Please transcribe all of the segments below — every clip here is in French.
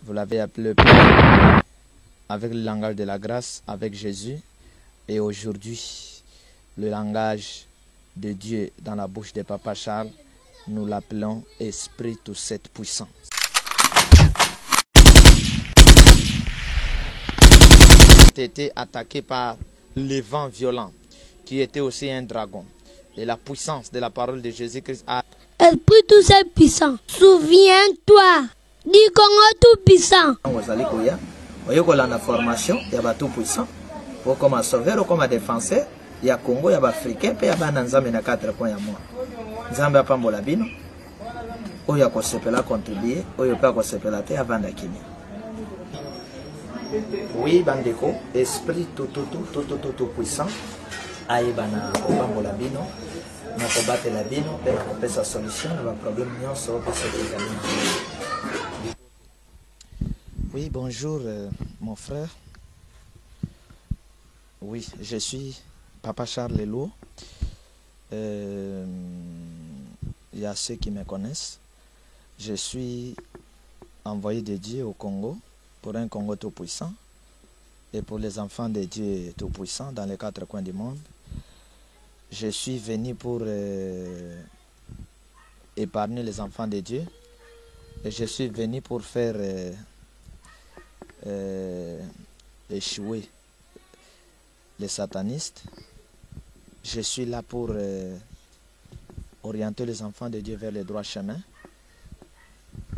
Vous l'avez appelé avec le langage de la grâce, avec Jésus. Et aujourd'hui, le langage de Dieu dans la bouche de Papa Charles, nous l'appelons Esprit de cette puissance. Il a été attaqué par le vent violent, qui était aussi un dragon. Et la puissance de la parole de Jésus-Christ a... Esprit tout seul puissant, souviens-toi du Congo tout puissant. Il y a une formation, il y a tout puissant. Pour comme sauveur ou comme défenseur, il y a Congo, il y a Africain, puis il y a Nzambe na 4 points à moi. Nzambe a pambola bino. Il y a kosepela contribuer, il y a pas kosepela te avant d'akini. Oui, bandeko, esprit tout puissant. Aïbana pambola bino. Na kobatela la bino, pe na kopesa solution na problème nyonso pe se. Oui, bonjour mon frère. Oui, je suis Papa Charles Lelo. Il y a ceux qui me connaissent. Je suis envoyé de Dieu au Congo pour un Congo tout puissant et pour les enfants de Dieu tout puissants dans les 4 coins du monde. Je suis venu pour épargner les enfants de Dieu et je suis venu pour faire échouer les satanistes. Je suis là pour orienter les enfants de Dieu vers le droit chemin.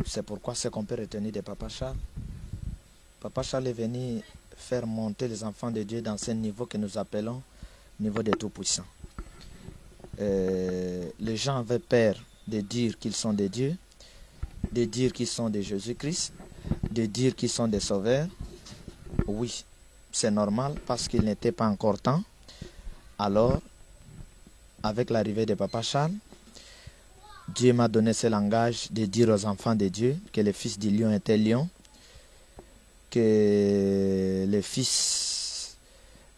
C'est pourquoi ce qu'on peut retenir de Papa Charles. Papa Charles est venu faire monter les enfants de Dieu dans ce niveau que nous appelons niveau de Tout-Puissant. Les gens avaient peur de dire qu'ils sont des dieux, de dire qu'ils sont de Jésus-Christ, de dire qu'ils sont des sauveurs. Oui, c'est normal parce qu'il n'était pas encore temps. Alors, avec l'arrivée de Papa Charles, Dieu m'a donné ce langage de dire aux enfants de Dieu que le fils du lion était lion, que le fils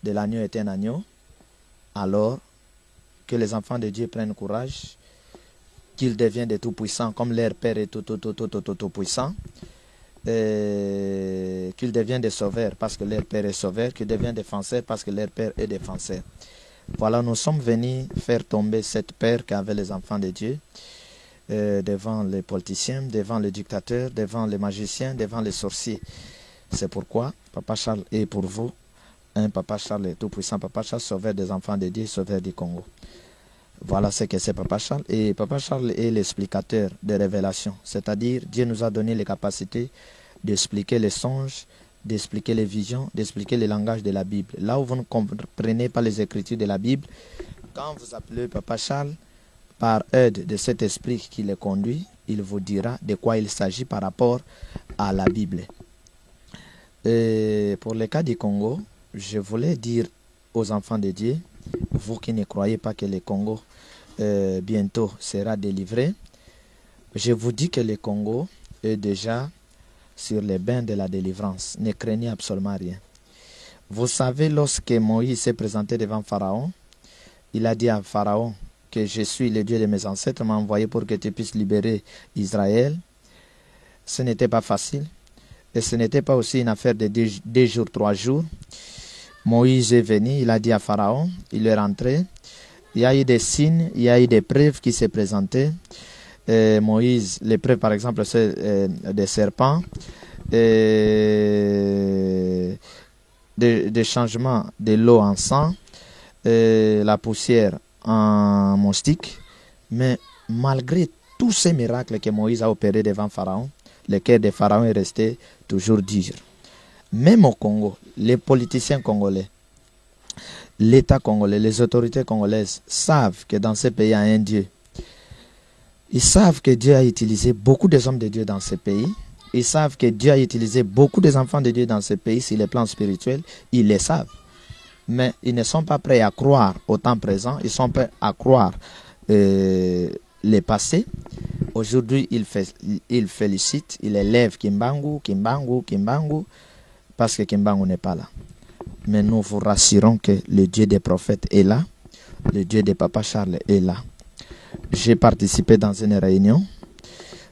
de l'agneau était un agneau. Alors, que les enfants de Dieu prennent courage, qu'ils deviennent de tout-puissants comme leur Père est tout-puissant, qu'ils deviennent des sauveurs parce que leur Père est sauveur, qu'ils deviennent défenseurs parce que leur Père est défenseur. Voilà, nous sommes venus faire tomber cette peur qu'avaient les enfants de Dieu devant les politiciens, devant les dictateurs, devant les magiciens, devant les sorciers. C'est pourquoi Papa Charles est pour vous un Papa Charles est tout-puissant, Papa Charles sauveur des enfants de Dieu, sauveur du Congo. Voilà ce que c'est Papa Charles. Et Papa Charles est l'explicateur des révélations. C'est-à-dire, Dieu nous a donné les capacités d'expliquer les songes, d'expliquer les visions, d'expliquer le langage de la Bible. Là où vous ne comprenez pas les écritures de la Bible, quand vous appelez Papa Charles, par aide de cet esprit qui le conduit, il vous dira de quoi il s'agit par rapport à la Bible. Et pour le cas du Congo, je voulais dire aux enfants de Dieu, vous qui ne croyez pas que le Congo bientôt sera délivré, je vous dis que le Congo est déjà sur les bains de la délivrance. Ne craignez absolument rien. Vous savez, lorsque Moïse s'est présenté devant Pharaon, il a dit à Pharaon que je suis le Dieu de mes ancêtres, m'a envoyé pour que tu puisses libérer Israël. Ce n'était pas facile. Et ce n'était pas aussi une affaire de 2 jours, 3 jours. Moïse est venu, il a dit à Pharaon, il est rentré. Il y a eu des signes, il y a eu des preuves qui s'est présentées. Moïse, les preuves par exemple, c'est des serpents, des changements de l'eau en sang, la poussière en moustique. Mais malgré tous ces miracles que Moïse a opérés devant Pharaon, le cœur de Pharaon est resté toujours dur. Même au Congo, les politiciens congolais, l'État congolais, les autorités congolaises savent que dans ce pays il y a un Dieu. Ils savent que Dieu a utilisé beaucoup des hommes de Dieu dans ce pays. Ils savent que Dieu a utilisé beaucoup des enfants de Dieu dans ce pays sur le plan spirituel. Ils le savent. Mais ils ne sont pas prêts à croire au temps présent. Ils sont prêts à croire le passé. Aujourd'hui, ils félicitent, ils élèvent Kimbangu, parce que Kimbangu n'est pas là. Mais nous vous rassurons que le Dieu des prophètes est là, le Dieu de Papa Charles est là. J'ai participé dans une réunion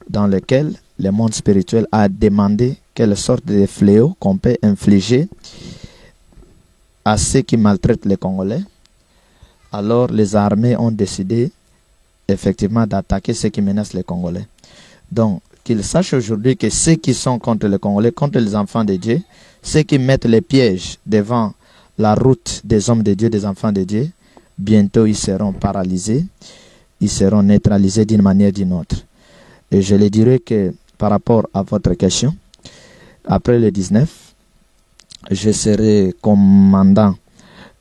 dans laquelle le monde spirituel a demandé quelle sorte de fléau qu'on peut infliger à ceux qui maltraitent les Congolais. Alors les armées ont décidé effectivement d'attaquer ceux qui menacent les Congolais. Donc, qu'ils sachent aujourd'hui que ceux qui sont contre les Congolais, contre les enfants de Dieu, ceux qui mettent les pièges devant la route des hommes de Dieu, des enfants de Dieu, bientôt ils seront paralysés, ils seront neutralisés d'une manière ou d'une autre. Et je le dirais que par rapport à votre question, après le 19, je serai commandant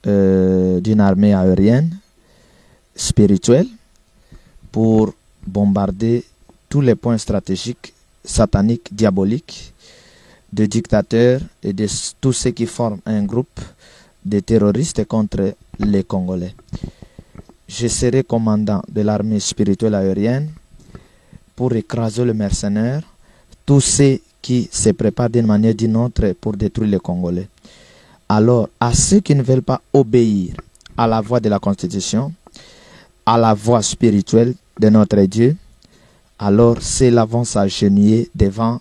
d'une armée aérienne spirituelle pour bombarder tous les points stratégiques, sataniques, diaboliques, de dictateurs et de tous ceux qui forment un groupe de terroristes contre les Congolais. Je serai commandant de l'armée spirituelle aérienne pour écraser le mercenaire, tous ceux qui se préparent d'une manière ou d'une autre pour détruire les Congolais. Alors, à ceux qui ne veulent pas obéir à la voix de la Constitution, à la voix spirituelle de notre Dieu, alors ceux-là vont s'agenouiller devant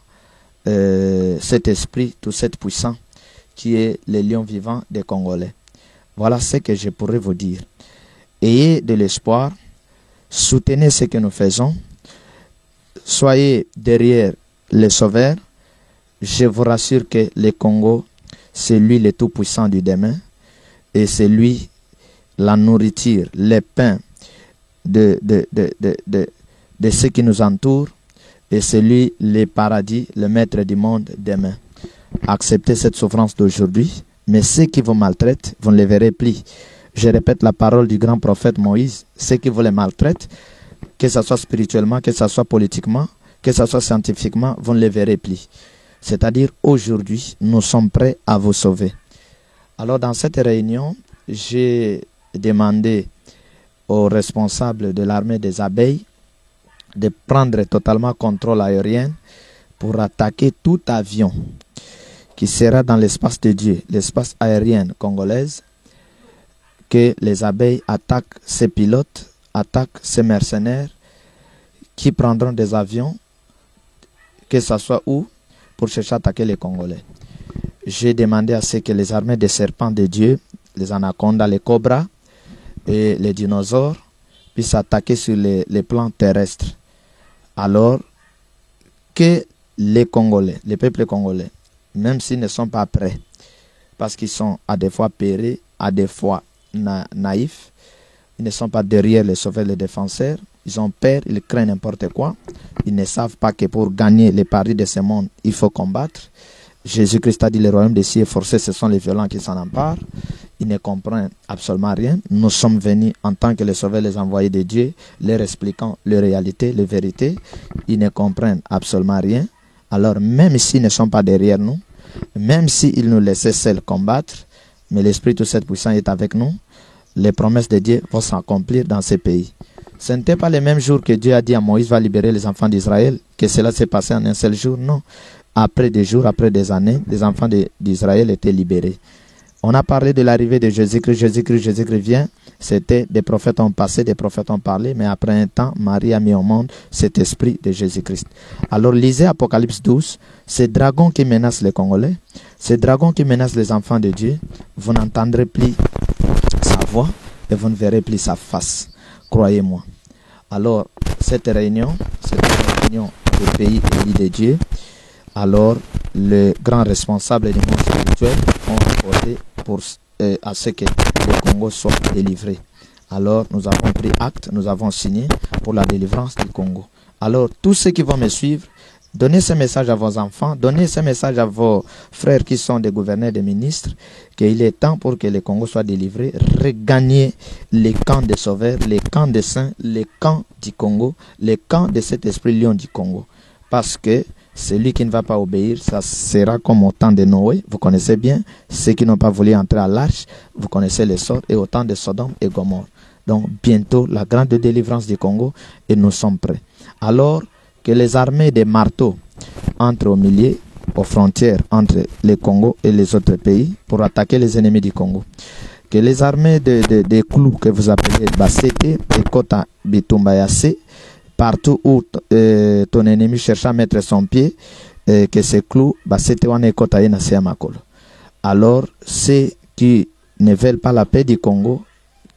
cet esprit, tout cet puissant qui est le lion vivant des Congolais. Voilà ce que je pourrais vous dire. Ayez de l'espoir, soutenez ce que nous faisons, soyez derrière les sauveurs. Je vous rassure que le Congo, c'est lui le tout-puissant du demain, et c'est lui la nourriture, les pains de ceux qui nous entourent, et c'est lui le paradis, le maître du monde demain. Acceptez cette souffrance d'aujourd'hui, mais ceux qui vous maltraitent, vous ne les verrez plus. Je répète la parole du grand prophète Moïse, ceux qui vous les maltraitent, que ce soit spirituellement, que ce soit politiquement, que ce soit scientifiquement, vous ne les verrez plus. C'est-à-dire, aujourd'hui, nous sommes prêts à vous sauver. Alors, dans cette réunion, j'ai demandé aux responsables de l'armée des abeilles de prendre totalement contrôle aérien pour attaquer tout avion qui sera dans l'espace de Dieu, l'espace aérien congolaise, que les abeilles attaquent ces pilotes, attaquent ces mercenaires qui prendront des avions, que ce soit où, pour chercher à attaquer les Congolais. J'ai demandé à ce que les armées des serpents de Dieu, les anacondas, les cobras et les dinosaures puissent attaquer sur les plans terrestres. Alors que les Congolais, les peuples congolais, même s'ils ne sont pas prêts, parce qu'ils sont à des fois pérés, à des fois naïfs, ils ne sont pas derrière les sauveurs, les défenseurs, ils ont peur, ils craignent n'importe quoi, ils ne savent pas que pour gagner les paris de ce monde, il faut combattre. Jésus-Christ a dit le royaume des cieux forcés, ce sont les violents qui s'en emparent. Ils ne comprennent absolument rien. Nous sommes venus en tant que les sauveurs, les envoyés de Dieu, leur expliquant les réalités, les vérités. Ils ne comprennent absolument rien. Alors même s'ils ne sont pas derrière nous, même s'ils nous laissaient seuls combattre, mais l'Esprit tout cette puissant est avec nous, les promesses de Dieu vont s'accomplir dans ces pays. Ce n'était pas le même jour que Dieu a dit à Moïse va libérer les enfants d'Israël, que cela s'est passé en un seul jour. Non. Après des jours, après des années, les enfants d'Israël étaient libérés. On a parlé de l'arrivée de Jésus-Christ. Jésus-Christ vient. C'était des prophètes ont passé, des prophètes ont parlé, mais après un temps, Marie a mis au monde cet esprit de Jésus-Christ. Alors lisez Apocalypse 12, ces dragons qui menacent les Congolais, ces dragons qui menacent les enfants de Dieu, vous n'entendrez plus sa voix et vous ne verrez plus sa face. Croyez-moi. Alors, cette réunion, c'est une réunion des pays élus de Dieu. Alors, les grands responsables du monde spirituel ont accordé à ce que le Congo soit délivré. Alors, nous avons pris acte, nous avons signé pour la délivrance du Congo. Alors, tous ceux qui vont me suivre, donnez ce message à vos enfants, donnez ce message à vos frères qui sont des gouverneurs, des ministres, qu'il est temps pour que le Congo soit délivré, regagner les camps des sauveurs, les camps des saints, les camps du Congo, les camps de cet esprit lion du Congo. Parce que celui qui ne va pas obéir, ça sera comme au temps de Noé, vous connaissez bien. Ceux qui n'ont pas voulu entrer à l'arche, vous connaissez les sorts, et au temps de Sodome et Gomorrhe. Donc bientôt, la grande délivrance du Congo, et nous sommes prêts. Alors que les armées des marteaux entrent au milieu, aux frontières entre le Congo et les autres pays, pour attaquer les ennemis du Congo. Que les armées des clous que vous appelez Bassété et Kota Bitumbayase partout où ton ennemi cherche à mettre son pied, que ses clous, c'était un écotaï na makolo. Alors, ceux qui ne veulent pas la paix du Congo,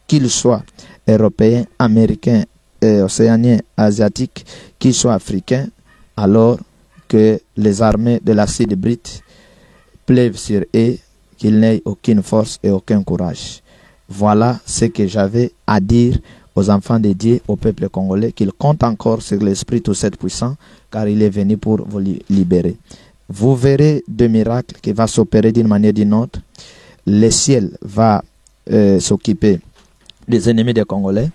qu'ils soient européens, américains, océaniens, asiatiques, qu'ils soient africains, alors que les armées de l'acide brite pleuvent sur eux, qu'ils n'aient aucune force et aucun courage. Voilà ce que j'avais à dire aux enfants de Dieu, au peuple congolais, qu'ils comptent encore sur l'Esprit tout cette puissant, car il est venu pour vous libérer. Vous verrez des miracles qui vont s'opérer d'une manière ou d'une autre. Le ciel va s'occuper des ennemis des Congolais.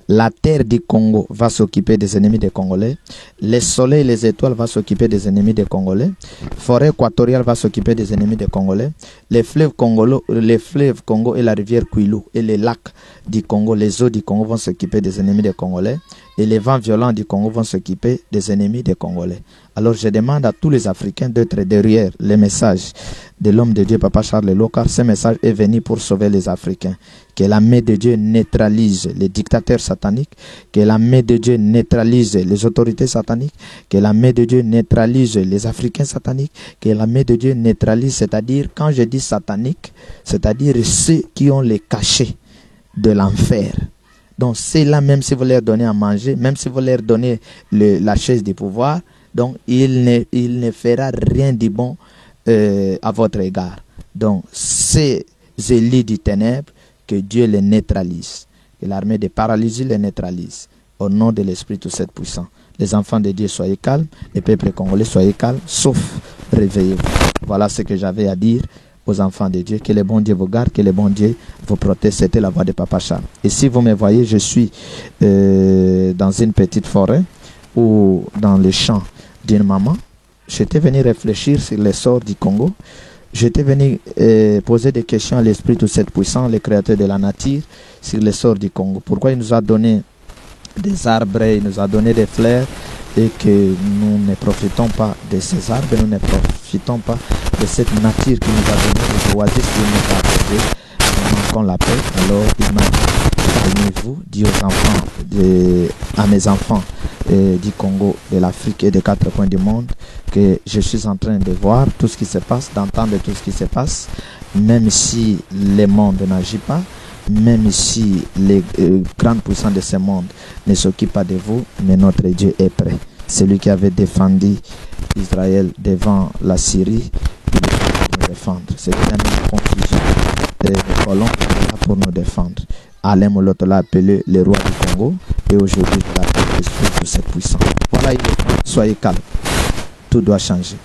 La terre du Congo va s'occuper des ennemis des Congolais. Le soleil et les étoiles vont s'occuper des ennemis des Congolais. Forêt équatoriale va s'occuper des ennemis des Congolais. Les fleuves Congo et la rivière Kwilu et les lacs du Congo, les eaux du Congo vont s'occuper des ennemis des Congolais. Et les vents violents du Congo vont s'occuper des ennemis des Congolais. Alors je demande à tous les Africains d'être derrière les messages de l'homme de Dieu, Papa Charles Lelo, car ce message est venu pour sauver les Africains. Que la main de Dieu neutralise les dictateurs sataniques, que la main de Dieu neutralise les autorités sataniques, que la main de Dieu neutralise les Africains sataniques, que la main de Dieu neutralise, c'est-à-dire, quand je dis satanique, c'est-à-dire ceux qui ont les cachets de l'enfer. Donc c'est là, même si vous leur donnez à manger, même si vous leur donnez la chaise du pouvoir, donc il ne fera rien de bon à votre égard. Donc ces élus du ténèbre, que Dieu les neutralise, que l'armée de paralysie les neutralise. Au nom de l'Esprit tout cette puissant. Les enfants de Dieu, soyez calmes, les peuples congolais, soyez calmes, sauf réveillez-vous. Voilà ce que j'avais à dire aux enfants de Dieu. Que le bon Dieu vous garde, que le bon Dieu vous protège. C'était la voix de Papa Charles. Et si vous me voyez, je suis dans une petite forêt ou dans les champs d'une maman. J'étais venu réfléchir sur l'essor du Congo. J'étais venu poser des questions à l'Esprit tout cette puissant, le créateur de la nature, sur l'essor du Congo. Pourquoi il nous a donné des arbres, il nous a donné des fleurs, et que nous ne profitons pas de ces arbres, nous ne profitons pas de cette nature qui nous a donné, des oasis qui nous a accordé. Nous manquons la paix. Alors il m'a dit, calmez-vous, dit aux enfants, à mes enfants du Congo, de l'Afrique et des 4 coins du monde, que je suis en train de voir tout ce qui se passe, d'entendre tout ce qui se passe, même si le monde n'agit pas, même si les grandes puissances de ce monde ne s'occupent pas de vous, mais notre Dieu est prêt. Celui qui avait défendu Israël devant la Syrie, il est prêt pour nous défendre. C'est une confusion. Les colons sont là pour nous défendre. Alain Moloto l'a appelé le roi du Congo, et aujourd'hui il l'appelle l'Esprit de cette puissance. Voilà, il est prêt. Soyez calmes. Tout doit changer.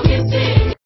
Kisi